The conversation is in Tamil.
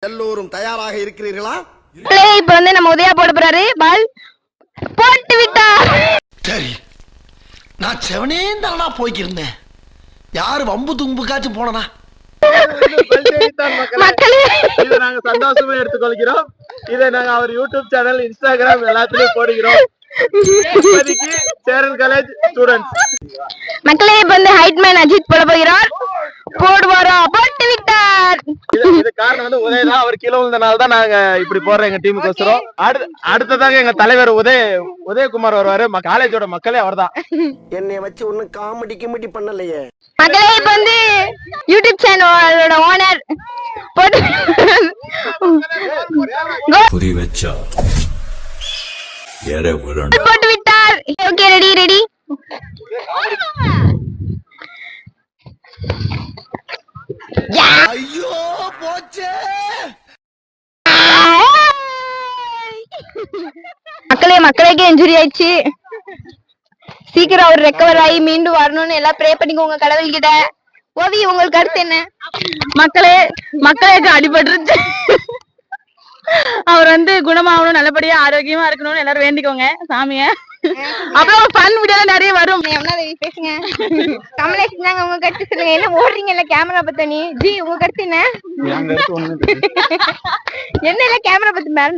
எல்லோரும் தயாராக இருக்கிறீர்களா? இப்ப வந்து நம்ம உதயா போட போறாரு. பால் போட்டு விட்டா. சரி, நான் செவனே தானா போய்க்கிருந்தேன். யாரு வம்பு தும்புக்காச்சும் போனா மக்களே இதை நாங்க சந்தோஷமா எடுத்துக்கொள்கிறோம். இதை நாங்க அவர் யூடியூப் சேனல், இன்ஸ்டாகிராம் எல்லாத்துலயும் போடுகிறோம். இப்போதைக்கு சேரன் காலேஜ் ஸ்டூடெண்ட்ஸ். மக்களே இப்ப வந்து ஹைட்மேன் அஜித் போட போகிறார். போடுவாரா? போட்டு விட்டார். இது காரணம் வந்து உதய தான். அவர் கீழே விழுந்தனால தான் நாங்க இப்படி போடுறோம் எங்க டீமுக்கு வசரம். அடுத்ததாக எங்க தலைவர் உதயகுமார் வருவாரு. காலேஜோட மக்களே அவர் தான். என்னைய வச்சு ஒன்னும் காமெடி கிமெடி பண்ணலையே. மக்களே இப்ப வந்து யூடியூப் சேனலோட ஓனர் போட்டு போட்டு விட்டார். Okay, ready ready. ஐயோ போச்சே. மக்களுக்கு இன்ஜுரி ஆயிடுச்சு. சீக்கிரம் அவர் ரெக்கவர் ஆகி மீண்டும் வரணும்னு எல்லாம் ப்ரே பண்ணிக்கோங்க கடவுள் கிட்ட. ஓவி, உங்களுக்கு அடுத்து என்ன? மக்களுக்கு அடிபட்டுருச்சு. அவர் வந்து குணமாகணும், நல்லபடியா ஆரோக்கியமா இருக்கணும்னு எல்லாரும் வேண்டிக்கோங்க சாமிய. அப்புறம் ஃபன் வீடியோ நிறைய வரும். பேசுங்க கமலேஷ், நாங்க உங்க கருத்து சொல்லுங்க. என்ன ஓடுறீங்கல்ல கேமரா பத்தி? நீ ஜி உங்க கருத்து என்ன? என்ன கேமரா பத்தி மேல